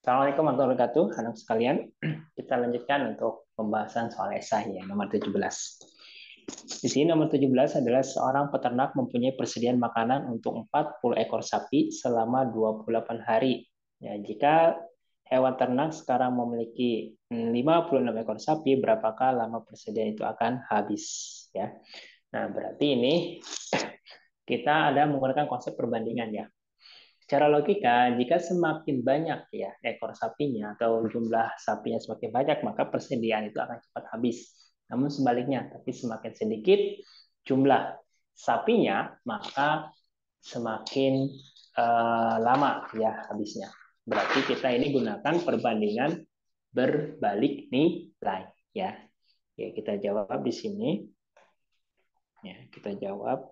Assalamualaikum warahmatullahi wabarakatuh, anak sekalian. Kita lanjutkan untuk pembahasan soal esai ya, nomor 17. Di sini nomor 17 adalah seorang peternak mempunyai persediaan makanan untuk 40 ekor sapi selama 28 hari. Ya, jika hewan ternak sekarang memiliki 56 ekor sapi, berapakah lama persediaan itu akan habis? Ya. Nah, berarti ini kita ada menggunakan konsep perbandingan ya. Secara logika, jika semakin banyak ya ekor sapinya atau jumlah sapinya semakin banyak, maka persediaan itu akan cepat habis. Namun sebaliknya, tapi semakin sedikit jumlah sapinya, maka semakin lama ya habisnya. Berarti kita ini gunakan perbandingan berbalik nilai ya. Oke, kita jawab di sini. Ya, kita jawab.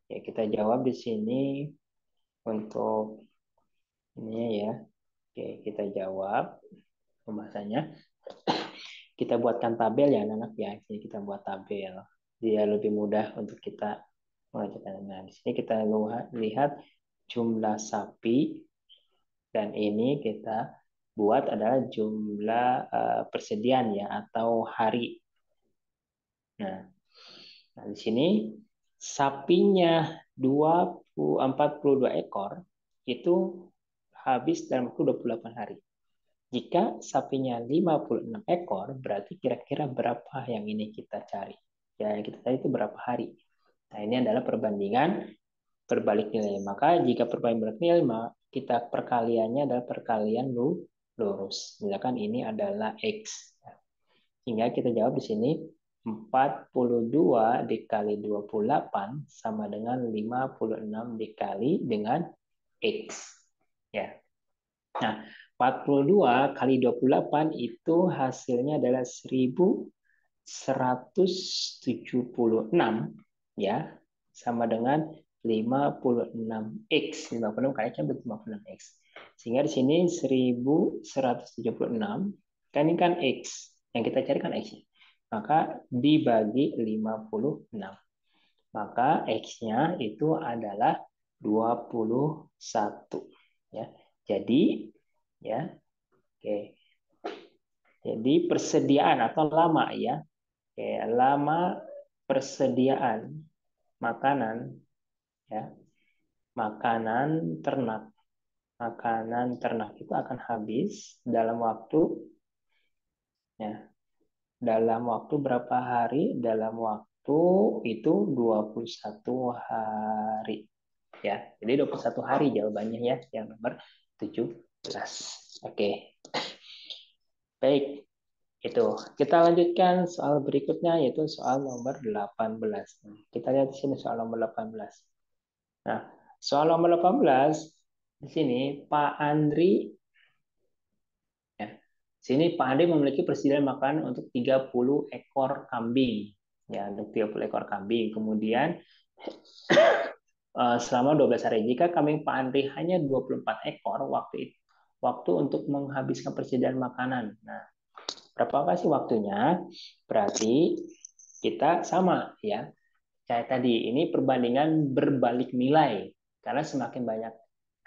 Ya, kita jawab di sini untuk ini ya. Oke, kita jawab pembahasannya. Kita buatkan tabel ya anak-anak ya. Jadi kita buat tabel. Dia lebih mudah untuk kita mengajarkan. Nah, di sini kita lihat jumlah sapi dan ini kita buat adalah jumlah persediaan ya atau hari. Nah, di sini sapinya 42 ekor itu habis dalam waktu 28 hari. Jika sapinya 56 ekor, berarti kira-kira berapa yang ini kita cari? Ya, yang kita cari itu berapa hari? Nah, ini adalah perbandingan berbalik nilai. Maka jika perbandingan berbalik nilai, kita perkaliannya adalah perkalian lurus. Misalkan ini adalah X. Sehingga kita jawab di sini 42 dikali 28 sama dengan 56 dikali dengan X. Ya. Nah, 42 kali 28 itu hasilnya adalah 1176 ya, sama dengan 56x. 56 kali kan 56x. Sehingga di sini 1176 kan ini kan x. Yang kita cari kan x. Maka dibagi 56. Maka x-nya itu adalah 21 ya. Jadi ya. Oke. Jadi persediaan atau lama ya. Oke, lama persediaan makanan ya. Makanan ternak. Makanan ternak itu akan habis dalam waktu ya. Dalam waktu berapa hari? Dalam waktu itu 21 hari. Ya. Jadi 21 hari jawabannya ya, yang nomor 17. Oke. Baik. Itu. Kita lanjutkan soal berikutnya yaitu soal nomor 18. Kita lihat di sini soal nomor 18. Nah, soal nomor 18 di sini Pak Andri ya. Sini Pak Andri memiliki persediaan makanan untuk 30 ekor kambing. Ya, untuk 30 ekor kambing. Kemudian selama 12 hari. Jika kambing Pak Andri hanya 24 ekor waktu untuk menghabiskan persediaan makanan. Nah, berapakah sih waktunya? Berarti kita sama ya. Kayak tadi, ini perbandingan berbalik nilai. Karena semakin banyak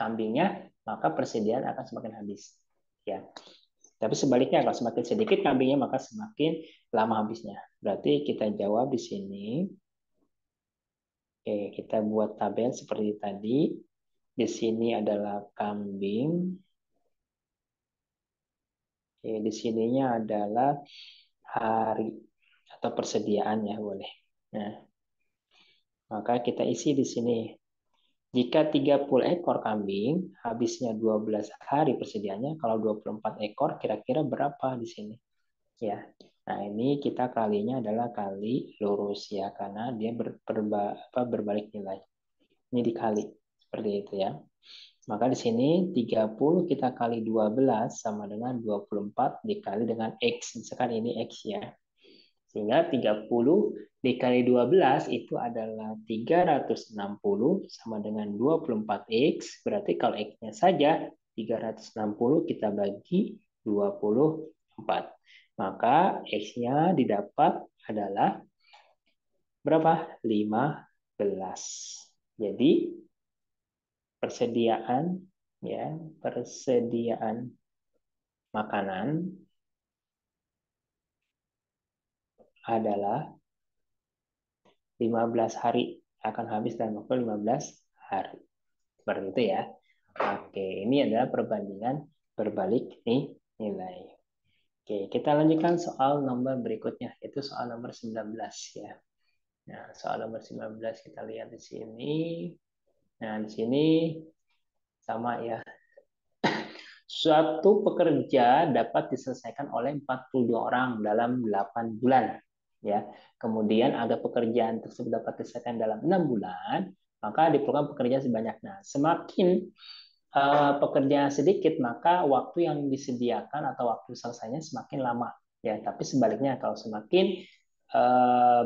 kambingnya, maka persediaan akan semakin habis. Ya. Tapi sebaliknya, kalau semakin sedikit kambingnya, maka semakin lama habisnya. Berarti kita jawab di sini. Oke, kita buat tabel seperti tadi. Di sini adalah kambing. Oke, di sininya adalah hari atau persediaannya boleh. Nah, maka kita isi di sini. Jika 30 ekor kambing, habisnya 12 hari persediaannya. Kalau 24 ekor, kira-kira berapa di sini? Ya. Nah, ini kita kalinya adalah kali lurus ya, karena dia berbalik nilai. Ini dikali. Seperti itu ya. Maka di sini 30 kita kali 12 sama dengan 24 dikali dengan X. Misalkan ini X ya. Sehingga 30 dikali 12 itu adalah 360 sama dengan 24X. Berarti kalau X-nya saja 360 kita bagi 24. Maka X-nya didapat adalah berapa? 15. Jadi persediaan makanan adalah 15 hari, akan habis dalam waktu 15 hari. Seperti itu ya. Oke, ini adalah perbandingan berbalik nilai. Oke, kita lanjutkan soal nomor berikutnya, yaitu soal nomor 19 ya. Nah, soal nomor 19 kita lihat di sini. Nah, di sini sama ya. Suatu pekerja dapat diselesaikan oleh 42 orang dalam 8 bulan. Ya. Kemudian agar pekerjaan tersebut dapat diselesaikan dalam 6 bulan, maka diperlukan pekerja sebanyak. Nah, semakin pekerjaan sedikit, maka waktu yang disediakan atau waktu selesainya semakin lama. Ya, tapi sebaliknya kalau semakin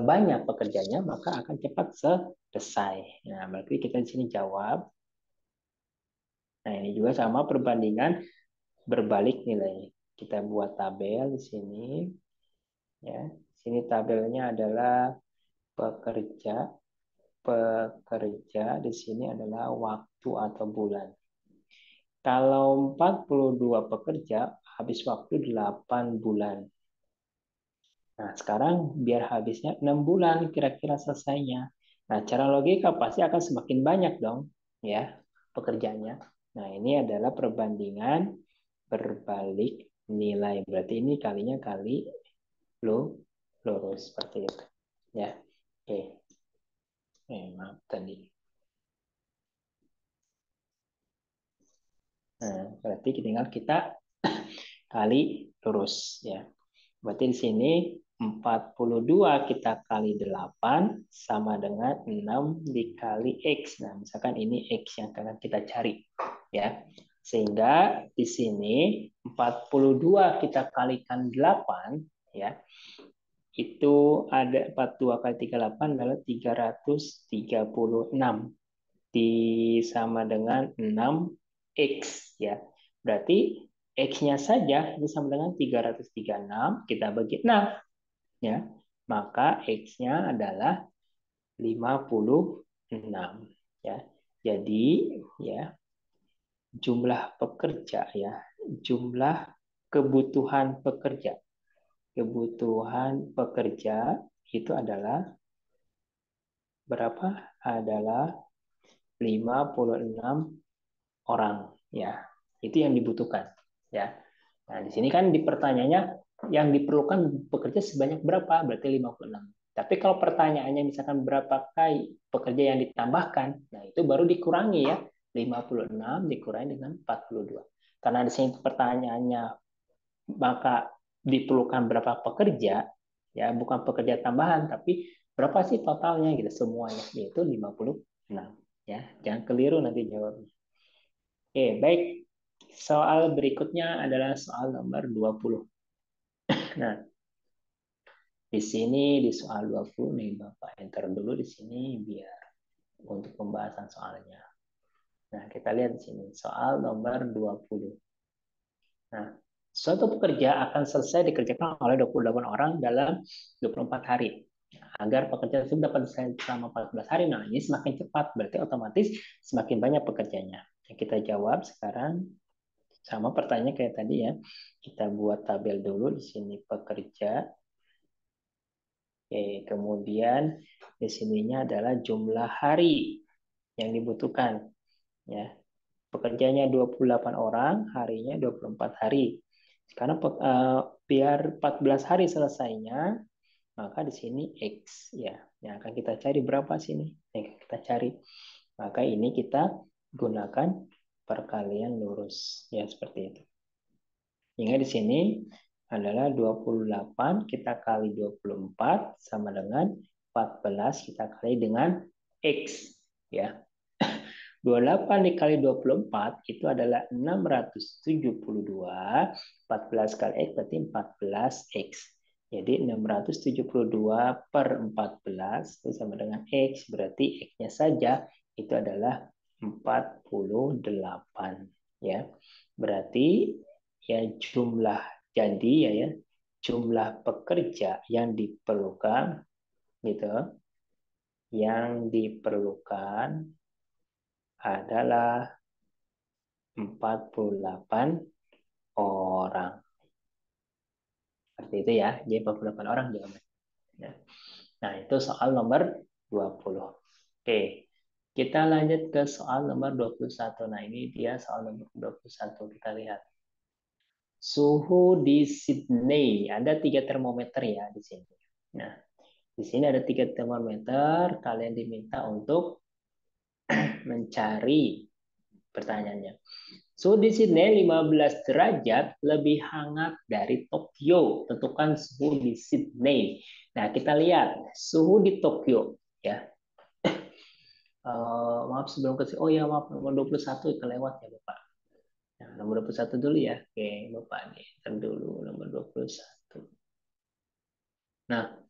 banyak pekerjanya, maka akan cepat selesai. Nah, berarti kita di sini jawab. Nah, ini juga sama perbandingan berbalik nilai. Kita buat tabel di sini. Ya, sini tabelnya adalah pekerja. Pekerja di sini adalah waktu atau bulan. Kalau 42 pekerja, habis waktu 8 bulan. Nah, sekarang biar habisnya 6 bulan kira-kira selesainya. Nah, cara logika pasti akan semakin banyak dong, ya, pekerjaannya. Nah, ini adalah perbandingan berbalik nilai. Berarti ini kalinya kali lurus seperti itu. Ya. Oke. Maaf tadi. Nah, berarti tinggal kita kali lurus ya. Berarti di sini 42 kita kali 8 sama dengan 6 dikali X. Nah, misalkan ini X yang akan kita cari. Ya. Sehingga di sini 42 kita kalikan 8, ya, itu ada 42 kali 38 adalah 336. Sama dengan 6X. Ya. Berarti X-nya saja itu sama dengan 336, kita bagi 6. Ya. Maka X-nya adalah 56. Ya. Jadi ya, jumlah pekerja ya, jumlah kebutuhan pekerja. Kebutuhan pekerja itu adalah berapa? Adalah 56 orang ya. Itu yang dibutuhkan ya. Nah, di sini kan di pertanyaannya yang diperlukan pekerja sebanyak berapa? Berarti 56. Tapi kalau pertanyaannya misalkan berapa kali pekerja yang ditambahkan, nah itu baru dikurangi ya. 56 dikurangi dengan 42. Karena di sini pertanyaannya maka diperlukan berapa pekerja, ya bukan pekerja tambahan, tapi berapa sih totalnya gitu semuanya, yaitu 56. Ya, jangan keliru nanti jawabnya. Oke, baik. Soal berikutnya adalah soal nomor 20. Nah, di sini di soal 20 nih Bapak enter dulu di sini biar untuk pembahasan soalnya. Nah, kita lihat di sini soal nomor 20. Nah, suatu pekerja akan selesai dikerjakan oleh 28 orang dalam 24 hari. Agar pekerja tersebut dapat selesai selama 14 hari, nah ini semakin cepat, berarti otomatis semakin banyak pekerjanya. Yang kita jawab sekarang sama pertanyaan kayak tadi ya. Kita buat tabel dulu di sini pekerja. Oke, kemudian di sininya adalah jumlah hari yang dibutuhkan. Ya, pekerjanya 28 orang, harinya 24 hari. Sekarang biar 14 hari selesainya, maka di sini X ya. Yang akan kita cari berapa sini? Yang kita cari. Maka ini kita gunakan perkalian lurus ya seperti itu. Sehingga di sini adalah 28 kita kali 24 sama dengan 14 kita kali dengan X ya. 28 dikali 24 itu adalah 672. 14 kali X berarti 14X. Jadi 672 per 14 itu sama dengan X. Berarti X-nya saja itu adalah 48. Ya. Berarti ya jumlah jadi ya jumlah pekerja yang diperlukan gitu yang diperlukan adalah 48 orang. Seperti itu ya. Jadi 48 orang jawabannya. Nah, itu soal nomor 20. Oke. Kita lanjut ke soal nomor 21. Nah, ini dia soal nomor 21. Kita lihat. Suhu di Sydney. Ada 3 termometer ya di sini. Nah, di sini ada 3 termometer. Kalian diminta untuk mencari pertanyaannya. Suhu di Sydney 15 derajat lebih hangat dari Tokyo. Tentukan suhu di Sydney. Nah, kita lihat suhu di Tokyo ya. Maaf sebelum ke oh ya maaf nomor 21 kelewat ya Bapak. Nah, nomor 21 dulu ya. Oke, Bapak nih. Dulu nomor 21. Nah,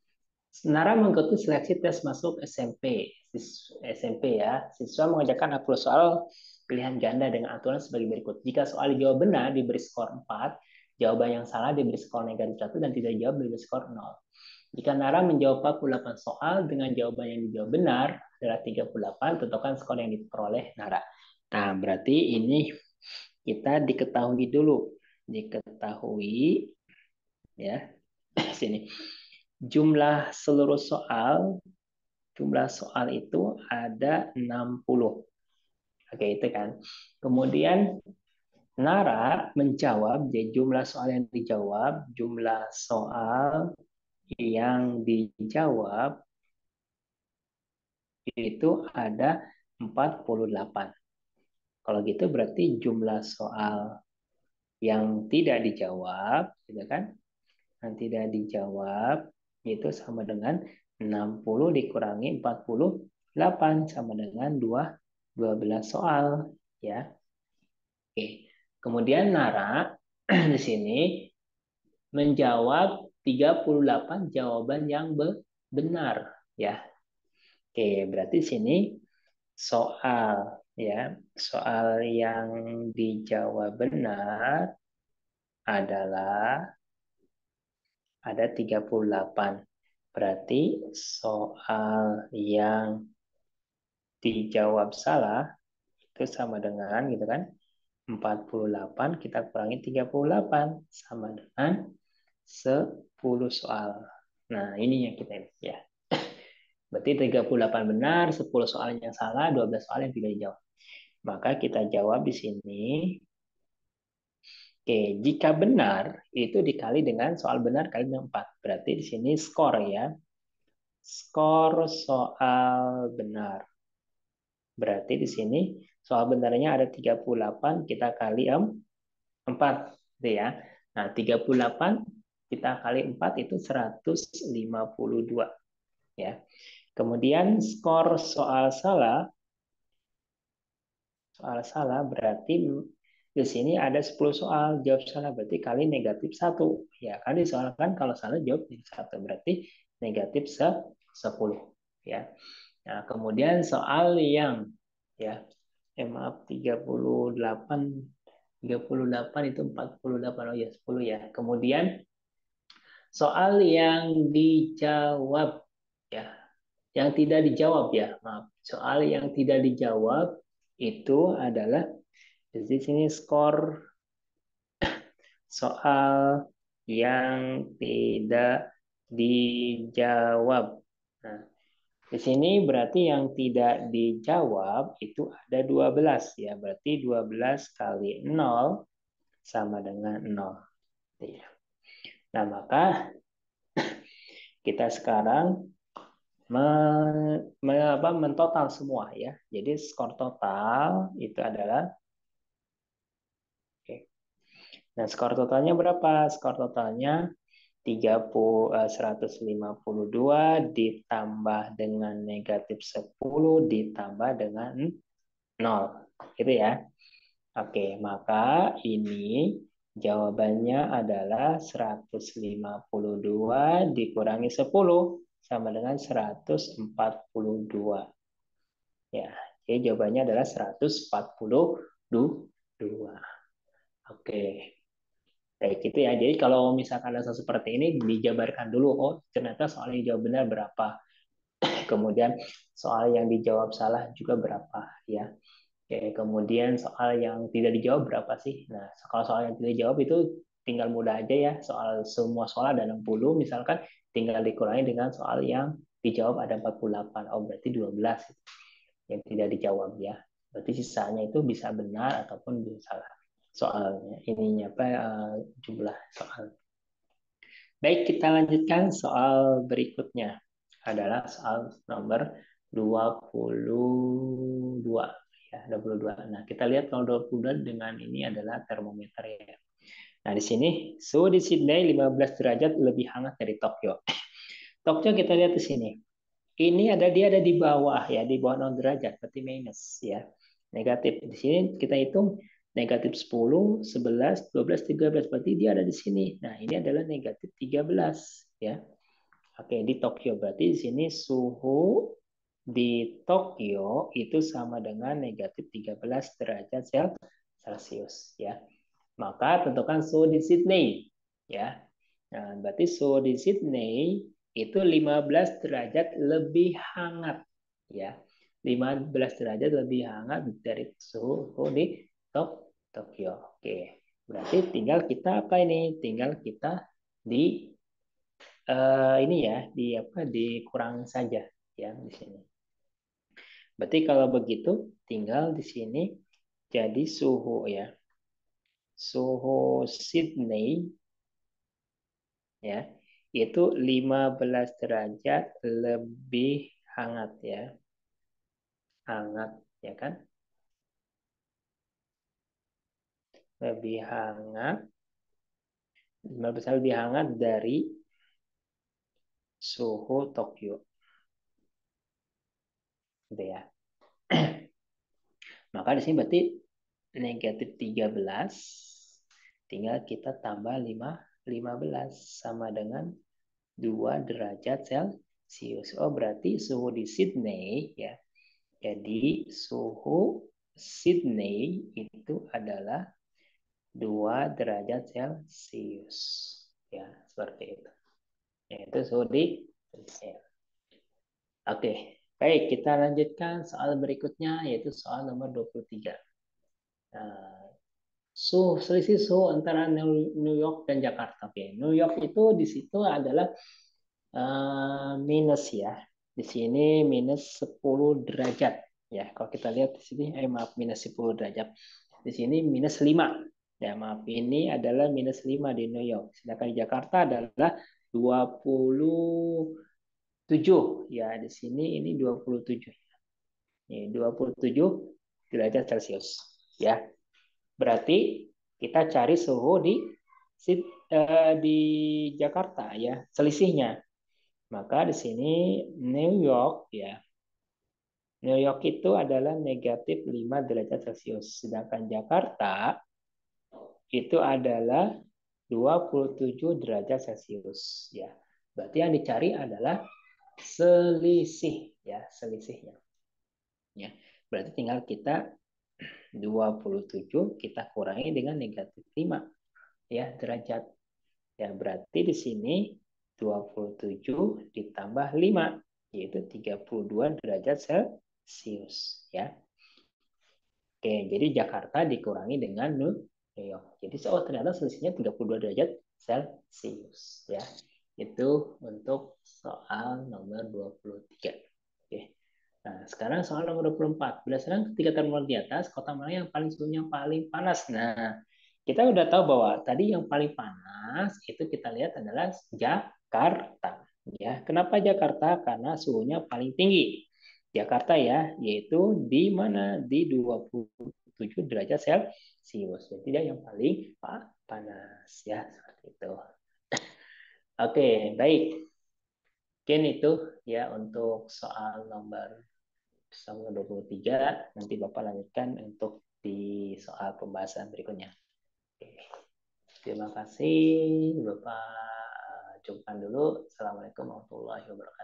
Nara mengikuti seleksi tes masuk SMP. SMP ya. Siswa mengerjakan 40 soal pilihan ganda dengan aturan sebagai berikut. Jika soal dijawab benar diberi skor 4, jawaban yang salah diberi skor negatif 1 dan tidak dijawab diberi skor 0. Jika Nara menjawab 48 soal dengan jawaban yang dijawab benar adalah 38, tentukan skor yang diperoleh Nara. Nah, berarti ini kita diketahui dulu. Diketahui ya. Sini. Jumlah seluruh soal itu ada 60. Oke, itu kan. Kemudian Nara menjawab, jadi jumlah soal yang dijawab itu ada 48. Kalau gitu berarti jumlah soal yang tidak dijawab, gitu kan? Yang tidak dijawab itu sama dengan 60 dikurangi 48 sama dengan 12 soal ya. Oke. Kemudian Nara di sini menjawab 38 jawaban yang benar ya. Oke, berarti sini soal ya, soal yang dijawab benar adalah ada 38. Berarti soal yang dijawab salah itu sama dengan gitu kan 48 kita kurangi 38 sama dengan 10 soal. Nah, ini yang kita lihat ya. Berarti 38 benar, 10 soal yang salah, 12 soal yang tidak dijawab. Maka kita jawab di sini. Oke, jika benar itu dikali dengan soal benar kali dengan 4. Berarti di sini skor ya. Skor soal benar. Berarti di sini soal benarnya ada 38, kita kali 4. Gitu ya. Nah, 38 kita kali 4 itu 152. Ya. Kemudian skor soal salah berarti di sini ada 10 soal, jawab salah berarti kali negatif 1. Ya, kan disoalkan kalau salah jawab negatif 1 berarti negatif 10 ya. Nah, kemudian soal yang ya maaf 38 itu 48 oh ya 10 ya. Kemudian soal yang dijawab ya, yang tidak dijawab ya, maaf. Soal yang tidak dijawab itu adalah di sini skor soal yang tidak dijawab. Nah, di sini berarti yang tidak dijawab itu ada 12 ya. Berarti 12 kali 0 sama dengan 0. Nah, maka kita sekarang mentotal semua ya. Jadi skor total itu adalah oke. Nah, skor totalnya berapa? Skor totalnya 152 ditambah dengan negatif 10 ditambah dengan 0. Gitu ya. Oke, maka ini jawabannya adalah 152 dikurangi 10 sama dengan 142. Ya, jadi jawabannya adalah 142. Oke. Kayak gitu ya. Jadi kalau misalkan ada seperti ini dijabarkan dulu. Oh, ternyata soalnya jawab benar berapa. Kemudian soal yang dijawab salah juga berapa ya. Oke, kemudian soal yang tidak dijawab berapa sih? Nah, kalau soal yang tidak dijawab itu tinggal mudah aja ya. Soal semua soal ada 60, misalkan tinggal dikurangi dengan soal yang dijawab ada 48. Oh, berarti 12 yang tidak dijawab ya. Berarti sisanya itu bisa benar ataupun bisa salah. Soalnya ininya apa jumlah soal. Baik, kita lanjutkan soal berikutnya. Adalah soal nomor 22 ya, 22. Nah, kita lihat kalau 22 dengan ini adalah termometer ya. Nah, di sini suhu di Sydney 15 derajat lebih hangat dari Tokyo. Tokyo kita lihat di sini. Ini dia ada di bawah ya, di bawah 0 derajat, berarti minus ya. Negatif. Di sini kita hitung negatif 10, 11, 12, 13, berarti dia ada di sini. Nah, ini adalah negatif 13 ya. Oke, di Tokyo berarti di sini suhu di Tokyo itu sama dengan negatif 13 derajat Celcius ya. Maka tentukan suhu di Sydney ya. Nah, berarti suhu di Sydney itu 15 derajat lebih hangat ya. 15 derajat lebih hangat dari suhu di Tokyo. Oke. Berarti tinggal kita apa ini? Tinggal kita di ini ya, di apa dikurang saja ya di sini. Berarti kalau begitu tinggal di sini jadi suhu ya. Suhu Sydney ya itu 15 derajat lebih hangat ya. Hangat ya kan? Lebih hangat 15 lebih hangat dari suhu Tokyo. Gitu ya. Maka di sini berarti negatif 13 tinggal kita tambah 15 sama dengan 2 derajat Celcius. Oh, berarti suhu di Sydney ya. Jadi suhu Sydney itu adalah 2 derajat Celcius. Ya, seperti itu. Yaitu suhu di Sydney. Oke, baik kita lanjutkan soal berikutnya yaitu soal nomor 23. Nah, selisih suhu antara New York dan Jakarta. Oke, New York itu di situ adalah minus ya. Di sini minus 10 derajat. Ya, kalau kita lihat di sini, maaf, minus 10 derajat. Di sini minus 5. Ya, maaf, ini adalah minus 5 di New York. Sedangkan di Jakarta adalah 27. Ya, di sini ini 27. Ini 27 derajat Celcius. Ya, berarti kita cari suhu di Jakarta ya, selisihnya. Maka di sini New York ya. New York itu adalah negatif 5 derajat Celcius. Sedangkan Jakarta itu adalah 27 derajat Celcius ya. Berarti yang dicari adalah selisih ya, selisihnya. Ya. Berarti tinggal kita 27 kita kurangi dengan negatif 5 ya derajat. Ya, berarti di sini 27 ditambah 5 yaitu 32 derajat Celcius ya. Oke, jadi Jakarta dikurangi dengan New York. Jadi ternyata selisihnya 32 derajat Celcius ya. Itu untuk soal nomor 23. Oke. Nah, sekarang soal nomor 24. Berdasarkan ketiga termometer di atas, kota mana yang paling suhunya paling panas? Nah, kita udah tahu bahwa tadi yang paling panas itu kita lihat adalah Jakarta. Ya, kenapa Jakarta? Karena suhunya paling tinggi. Jakarta ya, yaitu di mana? Di 27 derajat Celcius. Jadi dia yang paling panas ya, seperti itu. Oke, baik. Mungkin itu ya untuk soal nomor 23. Nanti Bapak lanjutkan untuk di soal pembahasan berikutnya. Oke. Terima kasih Bapak. Cukupkan dulu. Assalamualaikum warahmatullahi wabarakatuh.